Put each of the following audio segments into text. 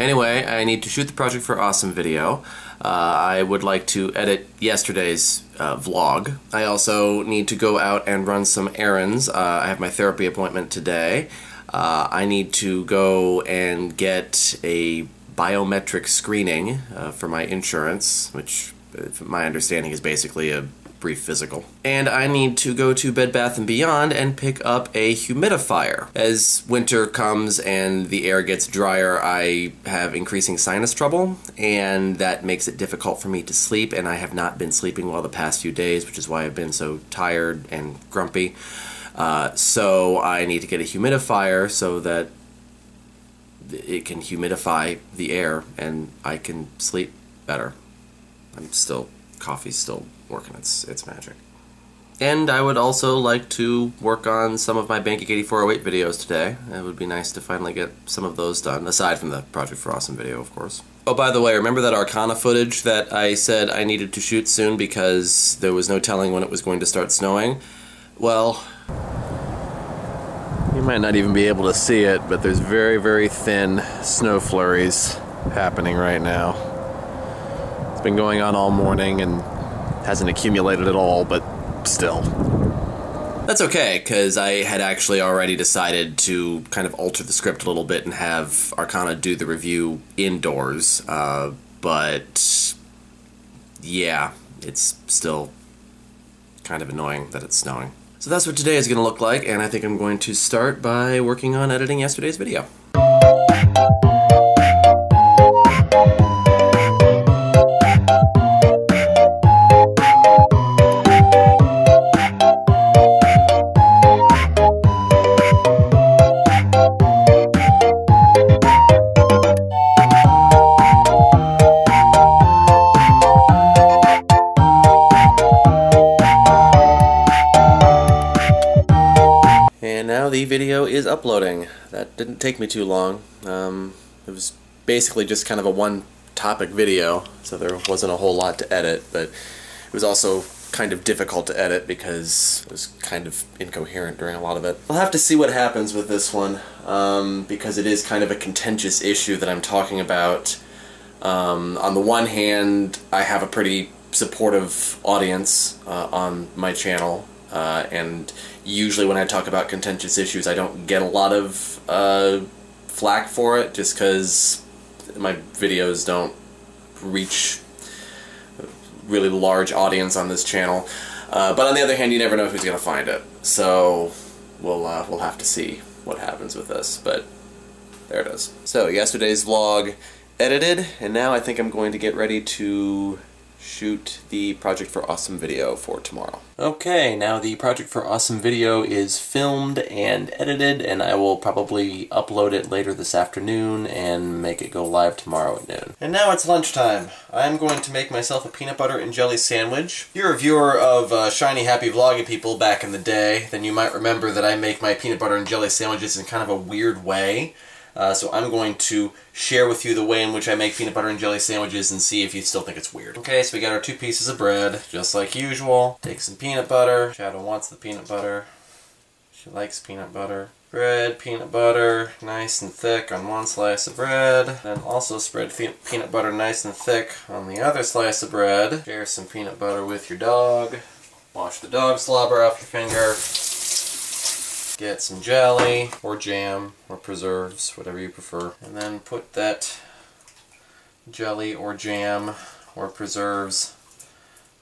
Anyway, I need to shoot the Project for Awesome video. I would like to edit yesterday's vlog. I also need to go out and run some errands. I have my therapy appointment today. I need to go and get a biometric screening for my insurance, which my understanding is basically a brief physical. And I need to go to Bed Bath & Beyond and pick up a humidifier. As winter comes and the air gets drier, I have increasing sinus trouble, and that makes it difficult for me to sleep, and I have not been sleeping well the past few days, which is why I've been so tired and grumpy. So I need to get a humidifier so that it can humidify the air and I can sleep better. Coffee's still working its magic. And I would also like to work on some of my Banking 8408 videos today. It would be nice to finally get some of those done, aside from the Project for Awesome video, of course. Oh, by the way, remember that Arcana footage that I said I needed to shoot soon because there was no telling when it was going to start snowing? Well, you might not even be able to see it, but there's very, very thin snow flurries happening right now. It's been going on all morning and hasn't accumulated at all, but still. That's okay, because I had actually already decided to kind of alter the script a little bit and have Arcana do the review indoors, but yeah, it's still kind of annoying that it's snowing. So that's what today is going to look like, and I think I'm going to start by working on editing yesterday's video. The video is uploading. That didn't take me too long. It was basically just kind of a one-topic video, so there wasn't a whole lot to edit, but it was also kind of difficult to edit because it was kind of incoherent during a lot of it. I'll have to see what happens with this one, because it is kind of a contentious issue that I'm talking about. On the one hand, I have a pretty supportive audience on my channel, and usually when I talk about contentious issues I don't get a lot of flack for it, just because my videos don't reach a really large audience on this channel. But on the other hand, you never know who's going to find it, so we'll have to see what happens with this, but there it is. So yesterday's vlog edited, and now I think I'm going to get ready to shoot the Project for Awesome video for tomorrow. Okay, now the Project for Awesome video is filmed and edited, and I will probably upload it later this afternoon and make it go live tomorrow at noon. And now it's lunchtime. I'm going to make myself a peanut butter and jelly sandwich. If you're a viewer of Shiny Happy Vlogging People back in the day, then you might remember that I make my peanut butter and jelly sandwiches in kind of a weird way. So I'm going to share with you the way in which I make peanut butter and jelly sandwiches and see if you still think it's weird. Okay, so we got our 2 pieces of bread, just like usual. Take some peanut butter. Shadow wants the peanut butter. She likes peanut butter. Spread peanut butter nice and thick on one slice of bread. Then also spread peanut butter nice and thick on the other slice of bread. Share some peanut butter with your dog. Wash the dog slobber off your finger. Get some jelly, or jam, or preserves, whatever you prefer. And then put that jelly, or jam, or preserves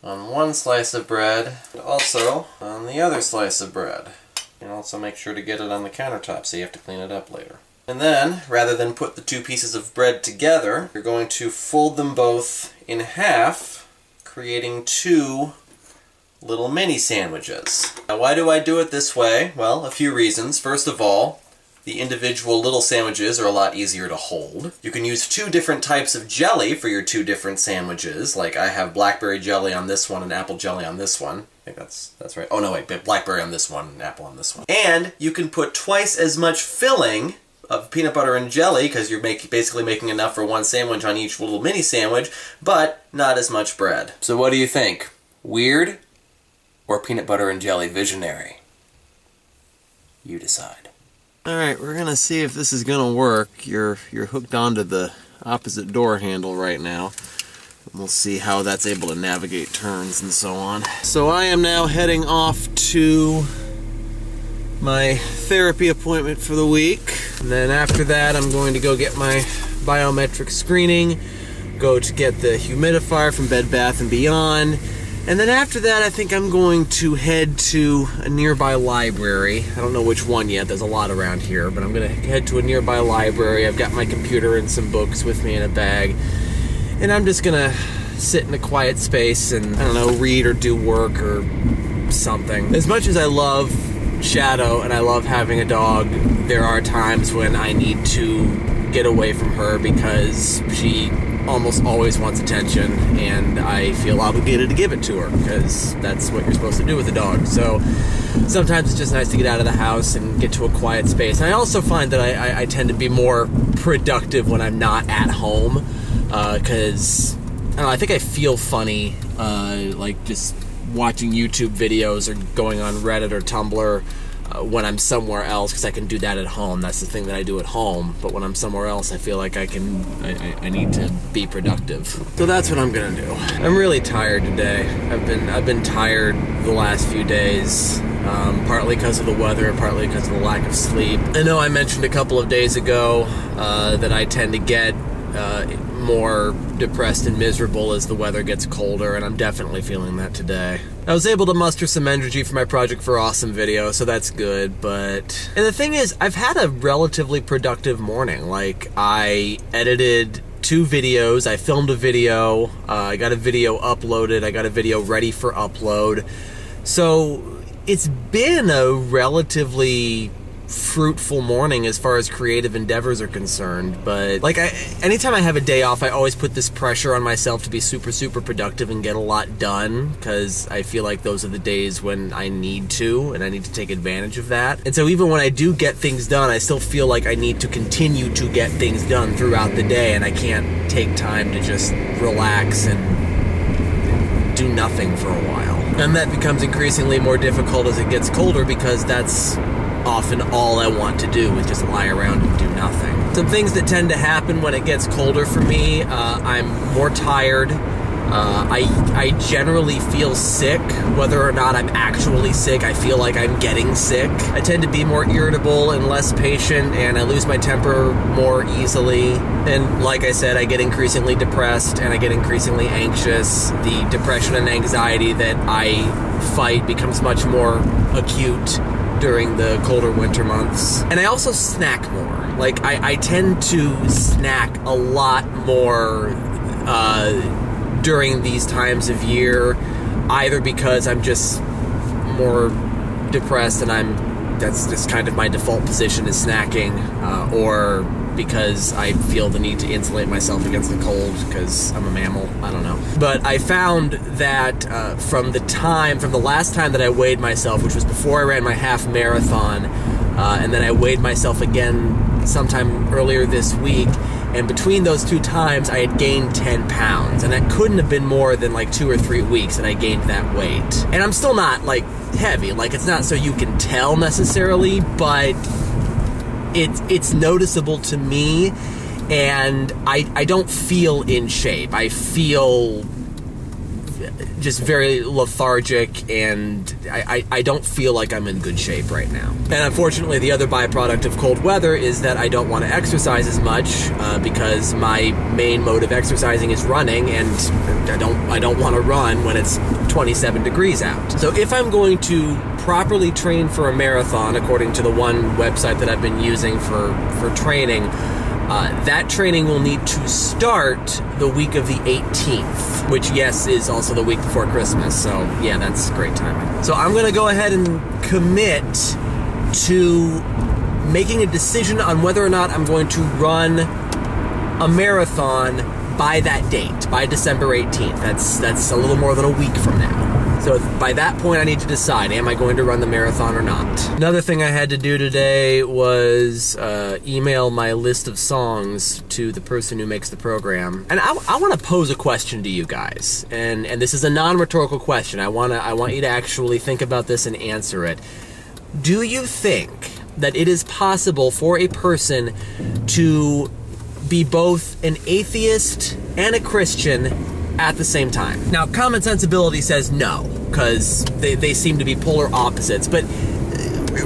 on one slice of bread, and also on the other slice of bread. And also make sure to get it on the countertop, so you have to clean it up later. And then, rather than put the 2 pieces of bread together, you're going to fold them both in half, creating 2 little mini sandwiches. Now, why do I do it this way? Well, a few reasons. First of all, the individual little sandwiches are a lot easier to hold. You can use 2 different types of jelly for your 2 different sandwiches. Like I have blackberry jelly on this one and apple jelly on this one. I think that's right. Oh no, wait, blackberry on this one and apple on this one. And you can put twice as much filling of peanut butter and jelly, because you're basically making enough for 1 sandwich on each little mini sandwich, but not as much bread. So what do you think? Weird? Or peanut butter and jelly visionary? You decide. Alright, we're gonna see if this is gonna work. You're hooked onto the opposite door handle right now. We'll see how that's able to navigate turns and so on. So I am now heading off to my therapy appointment for the week. And then after that, I'm going to go get my biometric screening, go to get the humidifier from Bed Bath & Beyond. And then after that, I think I'm going to head to a nearby library. I don't know which one yet, there's a lot around here, but I'm gonna head to a nearby library. I've got my computer and some books with me in a bag. And I'm just gonna sit in a quiet space and, I don't know, read or do work or something. As much as I love Shadow and I love having a dog, there are times when I need to get away from her because she almost always wants attention, and I feel obligated to give it to her because that's what you're supposed to do with a dog. So sometimes it's just nice to get out of the house and get to a quiet space. And I also find that I tend to be more productive when I'm not at home because I think I feel funny like just watching YouTube videos or going on Reddit or Tumblr when I'm somewhere else, because I can do that at home. That's the thing that I do at home. But when I'm somewhere else, I feel like I need to be productive. So that's what I'm gonna do. I'm really tired today. I've been tired the last few days, partly because of the weather and partly because of the lack of sleep. I know I mentioned a couple of days ago that I tend to get more depressed and miserable as the weather gets colder, and I'm definitely feeling that today. I was able to muster some energy for my Project for Awesome video, so that's good, but... And the thing is, I've had a relatively productive morning. Like, I edited 2 videos, I filmed a video, I got a video uploaded, I got a video ready for upload. So, it's been a relatively fruitful morning as far as creative endeavors are concerned, but like anytime I have a day off, I always put this pressure on myself to be super productive and get a lot done, because I feel like those are the days when I need to, and I need to take advantage of that. And so even when I do get things done, I still feel like I need to continue to get things done throughout the day, and I can't take time to just relax and do nothing for a while. And that becomes increasingly more difficult as it gets colder, because that's often all I want to do is just lie around and do nothing. Some things that tend to happen when it gets colder for me, I'm more tired. I generally feel sick. Whether or not I'm actually sick, I feel like I'm getting sick. I tend to be more irritable and less patient, and I lose my temper more easily. And like I said, I get increasingly depressed and I get increasingly anxious. The depression and anxiety that I fight becomes much more acute during the colder winter months. And I also snack more. Like, I tend to snack a lot more during these times of year, either because I'm just more depressed and that's just kind of my default position is snacking, or because I feel the need to insulate myself against the cold because I'm a mammal. I don't know. But I found that from the last time that I weighed myself, which was before I ran my half marathon, and then I weighed myself again sometime earlier this week, and between those 2 times I had gained 10 pounds, and that couldn't have been more than like 2 or 3 weeks that I gained that weight. And I'm still not like heavy, like it's not so you can tell necessarily, but it's noticeable to me, and I don't feel in shape. I feel just very lethargic, and I don't feel like I'm in good shape right now. And unfortunately, the other byproduct of cold weather is that I don't want to exercise as much because my main mode of exercising is running, and I don't want to run when it's 27 degrees out. So if I'm going to properly train for a marathon, according to the one website that I've been using for training, that training will need to start the week of the 18th, which, yes, is also the week before Christmas, so yeah, that's great timing. So I'm going to go ahead and commit to making a decision on whether or not I'm going to run a marathon by that date, by December 18th. That's a little more than a week from now. So by that point, I need to decide, am I going to run the marathon or not? Another thing I had to do today was email my list of songs to the person who makes the program. And I want to pose a question to you guys. And this is a non-rhetorical question. I want you to actually think about this and answer it. Do you think that it is possible for a person to be both an atheist and a Christian at the same time? Now, common sensibility says no, because they seem to be polar opposites, but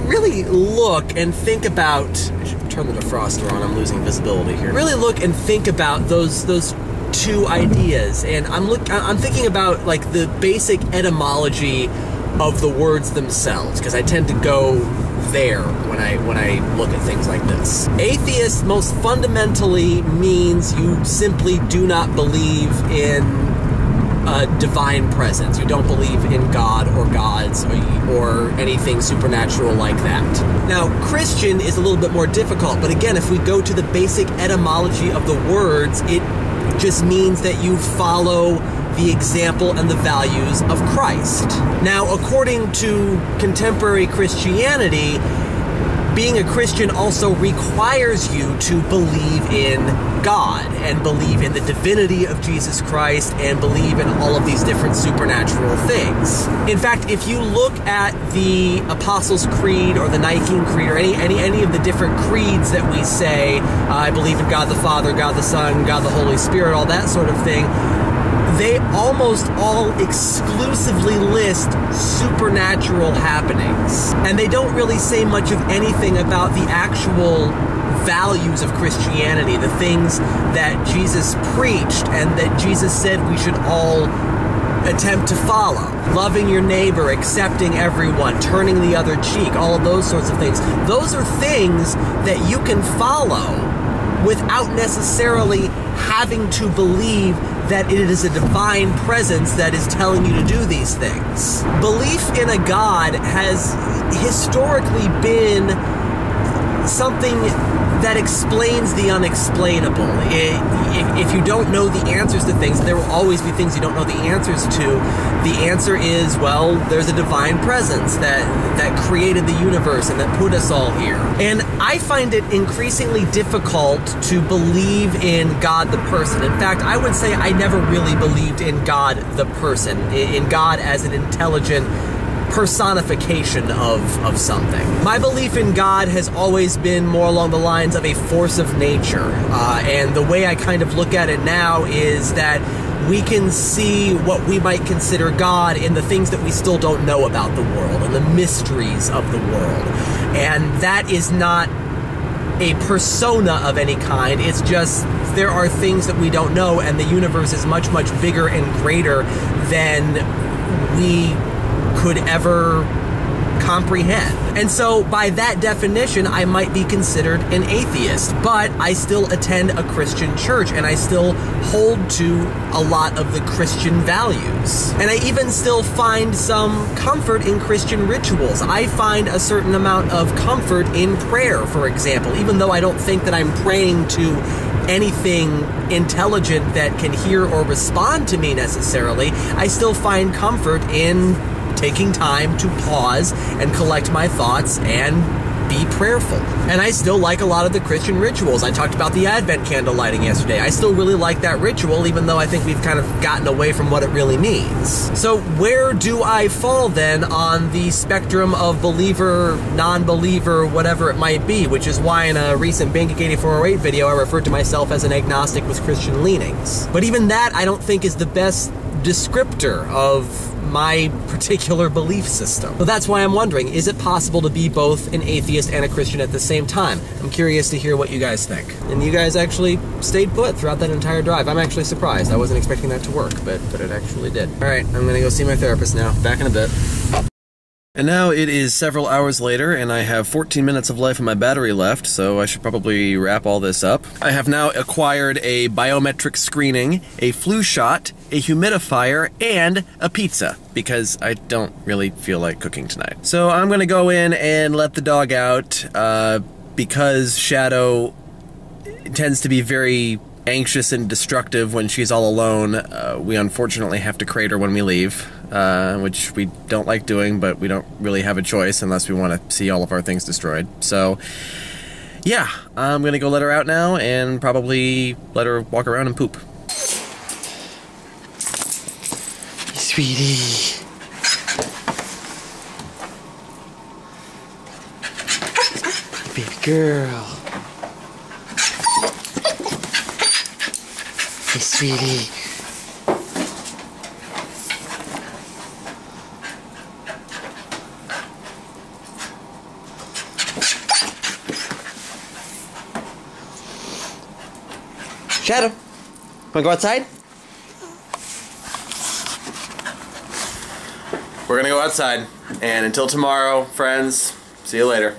really look and think about... I should turn the defroster on, I'm losing visibility here. Really look and think about those two ideas, and I'm thinking about like the basic etymology of the words themselves, because I tend to go there when I look at things like this. Atheist most fundamentally means you simply do not believe in a divine presence. You don't believe in God or gods or anything supernatural like that. Now, Christian is a little bit more difficult, but again, if we go to the basic etymology of the words, it just means that you follow the example and the values of Christ. Now, according to contemporary Christianity, being a Christian also requires you to believe in God and believe in the divinity of Jesus Christ and believe in all of these different supernatural things. In fact, if you look at the Apostles' Creed or the Nicene Creed or any of the different creeds that we say, I believe in God the Father, God the Son, God the Holy Spirit, all that sort of thing, they almost all exclusively list supernatural happenings. And they don't really say much of anything about the actual values of Christianity, the things that Jesus preached and that Jesus said we should all attempt to follow. Loving your neighbor, accepting everyone, turning the other cheek, all of those sorts of things. Those are things that you can follow without necessarily having to believe that it is a divine presence that is telling you to do these things. Belief in a God has historically been something that explains the unexplainable. If you don't know the answers to things, there will always be things you don't know the answers to. The answer is, well, there's a divine presence that created the universe and that put us all here. And I find it increasingly difficult to believe in God the person. In fact, I would say I never really believed in God the person, in God as an intelligent personification of something. My belief in God has always been more along the lines of a force of nature, and the way I kind of look at it now is that we can see what we might consider God in the things that we still don't know about the world, and the mysteries of the world. And that is not a persona of any kind, it's just there are things that we don't know, and the universe is much, much bigger and greater than we could ever comprehend. And so by that definition, I might be considered an atheist, but I still attend a Christian church and I still hold to a lot of the Christian values. And I even still find some comfort in Christian rituals. I find a certain amount of comfort in prayer, for example, even though I don't think that I'm praying to anything intelligent that can hear or respond to me necessarily. I still find comfort in taking time to pause and collect my thoughts and be prayerful. And I still like a lot of the Christian rituals. I talked about the Advent candle lighting yesterday. I still really like that ritual, even though I think we've kind of gotten away from what it really means. So where do I fall then on the spectrum of believer, non-believer, whatever it might be, which is why in a recent Banking 8408 video I referred to myself as an agnostic with Christian leanings. But even that I don't think is the best descriptor of my particular belief system. So that's why I'm wondering, is it possible to be both an atheist and a Christian at the same time? I'm curious to hear what you guys think. And you guys actually stayed put throughout that entire drive. I'm actually surprised. I wasn't expecting that to work, but it actually did. All right, I'm gonna go see my therapist now. Back in a bit. And now it is several hours later, and I have 14 minutes of life in my battery left, so I should probably wrap all this up. I have now acquired a biometric screening, a flu shot, a humidifier, and a pizza, because I don't really feel like cooking tonight. So I'm gonna go in and let the dog out, because Shadow tends to be very anxious and destructive when she's all alone. We unfortunately have to crate her when we leave. Which we don't like doing, but we don't really have a choice unless we want to see all of our things destroyed. So, yeah, I'm gonna go let her out now and probably let her walk around and poop. Sweetie. Baby girl. me, sweetie. Shadow, wanna go outside? We're gonna go outside, and until tomorrow, friends, see you later.